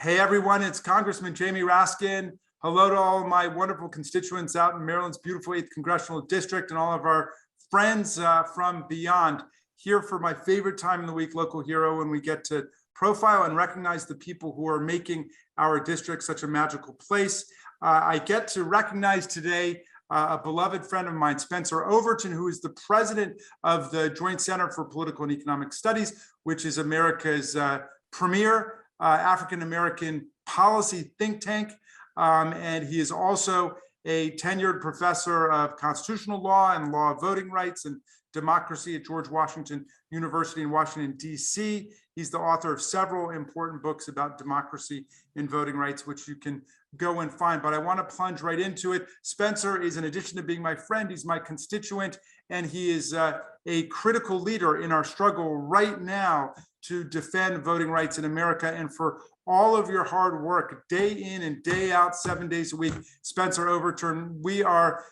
Hey everyone, it's Congressman Jamie Raskin. Hello to all of my wonderful constituents out in Maryland's beautiful 8th Congressional District and all of our friends from beyond. Here for my favorite time in the week, Local Hero, when we get to profile and recognize the people who are making our district such a magical place. I get to recognize today a beloved friend of mine, Spencer Overton, who is the president of the Joint Center for Political and Economic Studies, which is America's premier African-American policy think tank. And he is also a tenured professor of constitutional law and law of voting rights and democracy at George Washington University in Washington, D.C. He's the author of several important books about democracy and voting rights, which you can go and find. But I want to plunge right into it. Spencer is, in addition to being my friend, he's my constituent, and he is a critical leader in our struggle right now to defend voting rights in America. And for all of your hard work, day in and day out, 7 days a week, Spencer Overton, we are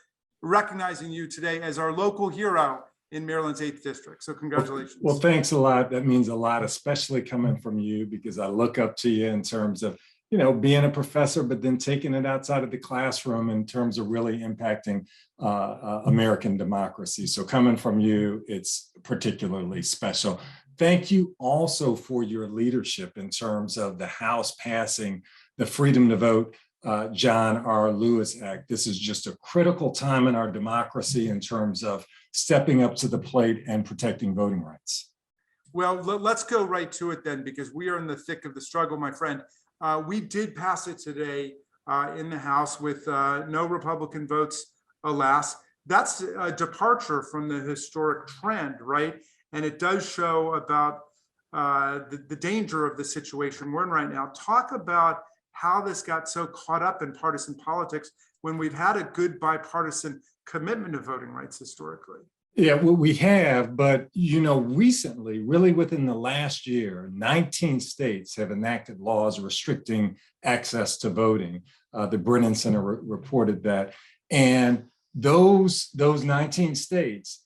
recognizing you today as our local hero in Maryland's 8th District. So congratulations. Well, thanks a lot. That means a lot, especially coming from you, because I look up to you in terms of, you know, being a professor, but then taking it outside of the classroom in terms of really impacting American democracy. So coming from you, it's particularly special. Thank you also for your leadership in terms of the House passing the Freedom to Vote John R. Lewis Act. This is just a critical time in our democracy in terms of stepping up to the plate and protecting voting rights. Well, let's go right to it then, because we are in the thick of the struggle, my friend. We did pass it today in the House with no Republican votes, alas. That's a departure from the historic trend, right? And it does show about the danger of the situation we're in right now. Talk about how this got so caught up in partisan politics when we've had a good bipartisan commitment to voting rights historically. Yeah, well, we have, but you know, recently, really within the last year, 19 states have enacted laws restricting access to voting. The Brennan Center reported that, and those 19 states,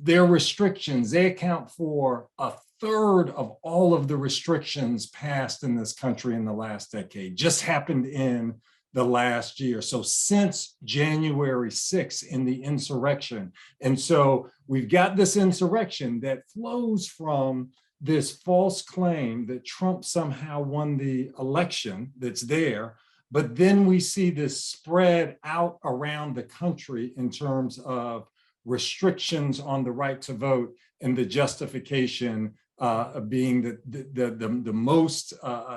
their restrictions, they account for a third of all of the restrictions passed in this country in the last decade. Just happened in the last year. So since January 6th in the insurrection. And so we've got this insurrection that flows from this false claim that Trump somehow won the election that's there. But then we see this spread out around the country in terms of restrictions on the right to vote and the justification being the most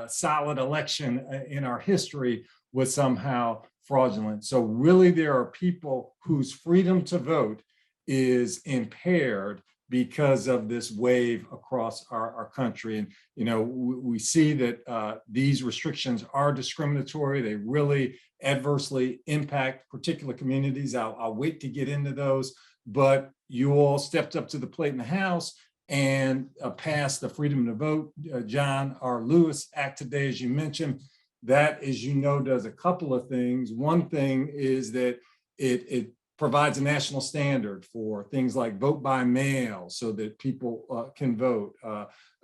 solid election in our history was somehow fraudulent. So really there are people whose freedom to vote is impaired because of this wave across our country. And, you know, we see that these restrictions are discriminatory. They really adversely impact particular communities. I'll wait to get into those, but you all stepped up to the plate in the House and passed the Freedom to Vote John R. Lewis Act today, as you mentioned. That, as you know, does a couple of things. One thing is that it provides a national standard for things like vote by mail so that people can vote,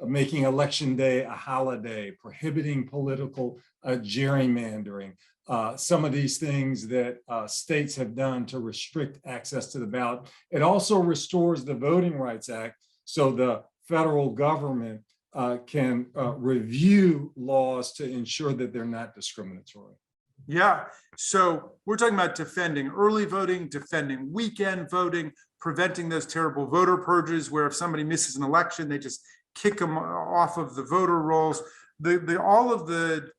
making Election Day a holiday, prohibiting political gerrymandering, some of these things that states have done to restrict access to the ballot. It also restores the Voting Rights Act so the federal government can review laws to ensure that they're not discriminatory. Yeah, so we're talking about defending early voting, defending weekend voting, preventing those terrible voter purges where if somebody misses an election, they just kick them off of the voter rolls. All of the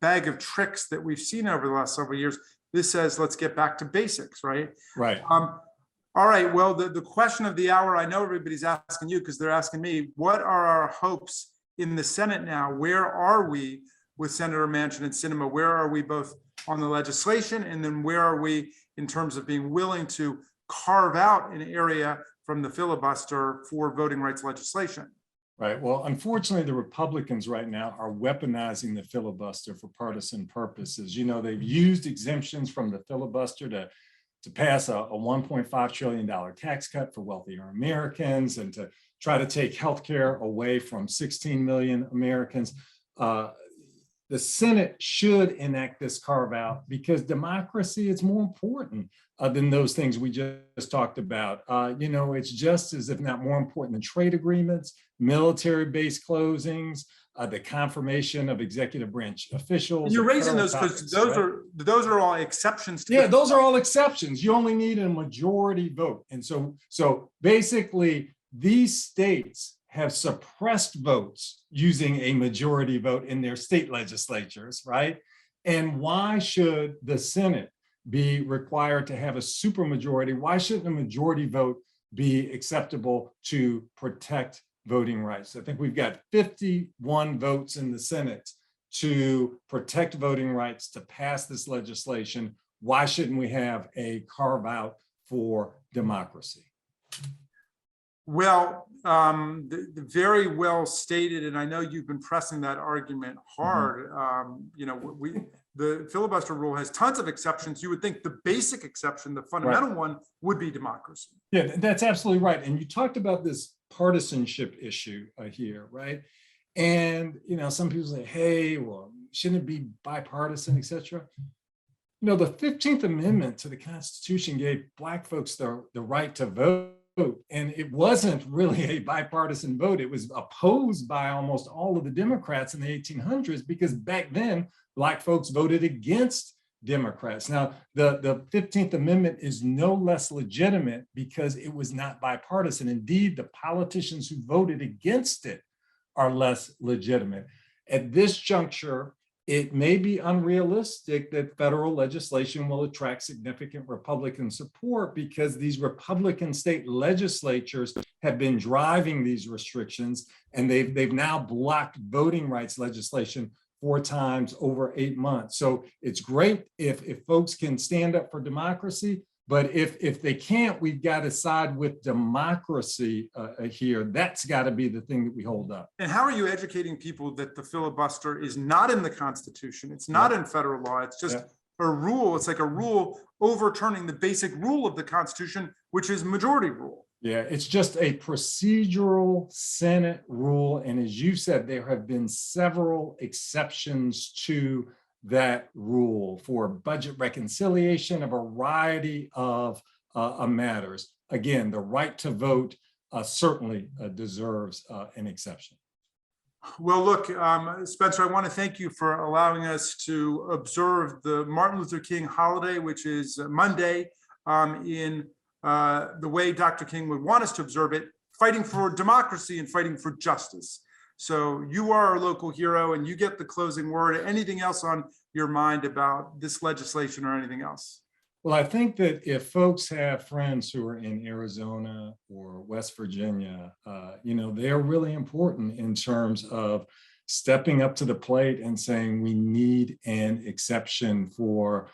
bag of tricks that we've seen over the last several years, this says, let's get back to basics, right? Right. All right, well, the question of the hour, I know everybody's asking you because they're asking me, what are our hopes in the Senate now? Where are we with Senator Manchin and Sinema? Where are we both on the legislation, and then where are we in terms of being willing to carve out an area from the filibuster for voting rights legislation? Right. Well, unfortunately, the Republicans right now are weaponizing the filibuster for partisan purposes. You know, they've used exemptions from the filibuster to pass a $1.5 trillion tax cut for wealthier Americans and to try to take healthcare away from 16 million Americans. the Senate should enact this carve out because democracy is more important than those things we just talked about. It's just as if not more important than trade agreements, military base closings, the confirmation of executive branch officials. And you're raising federal those because topics, right? those are all exceptions to Yeah, those are all exceptions. You only need a majority vote. And so basically these states have suppressed votes using a majority vote in their state legislatures, right? And why should the Senate be required to have a supermajority? Why shouldn't a majority vote be acceptable to protect voting rights? I think we've got 51 votes in the Senate to protect voting rights, to pass this legislation. Why shouldn't we have a carve out for democracy? Well, the very well stated, and I know you've been pressing that argument hard. The filibuster rule has tons of exceptions. You would think the basic exception, the fundamental one, would be democracy. Yeah, that's absolutely right. And you talked about this partisanship issue here, right? And some people say, "Hey, well, shouldn't it be bipartisan, etc." The 15th Amendment to the Constitution gave Black folks the right to vote. And it wasn't really a bipartisan vote. It was opposed by almost all of the Democrats in the 1800s because back then, Black folks voted against Democrats. Now, the 15th Amendment is no less legitimate because it was not bipartisan. Indeed, the politicians who voted against it are less legitimate. At this juncture, it may be unrealistic that federal legislation will attract significant Republican support because these Republican state legislatures have been driving these restrictions, and they've now blocked voting rights legislation 4 times over 8 months. So it's great if folks can stand up for democracy, but if they can't, we've got to side with democracy here. That's got to be the thing that we hold up. And how are you educating people that the filibuster is not in the Constitution? It's not in federal law. It's just a rule. It's like a rule overturning the basic rule of the Constitution, which is majority rule. Yeah, it's just a procedural Senate rule. And as you said, there have been several exceptions to that rule for budget reconciliation, a variety of matters. Again, the right to vote certainly deserves an exception. Well, look, Spencer, I want to thank you for allowing us to observe the Martin Luther King holiday, which is Monday, in the way Dr. King would want us to observe it, fighting for democracy and fighting for justice. So you are our local hero and you get the closing word. Anything else on your mind about this legislation or anything else? Well, I think that if folks have friends who are in Arizona or West Virginia, they're really important in terms of stepping up to the plate and saying we need an exception for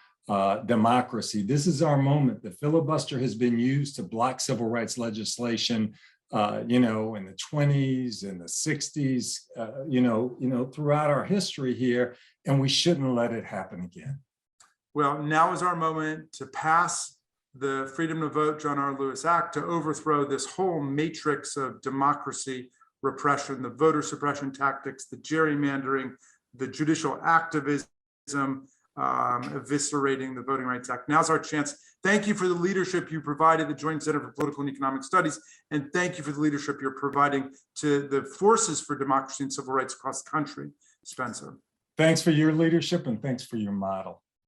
democracy. This is our moment. The filibuster has been used to block civil rights legislation in the 20s and the 60s, throughout our history here, and we shouldn't let it happen again. Well, now is our moment to pass the Freedom to Vote John R. Lewis Act to overthrow this whole matrix of democracy repression, the voter suppression tactics, the gerrymandering, the judicial activism, eviscerating the Voting Rights Act. Now's our chance. Thank you for the leadership you provided the Joint Center for Political and Economic Studies, and thank you for the leadership you're providing to the forces for democracy and civil rights across the country, Spencer. Thanks for your leadership and thanks for your model.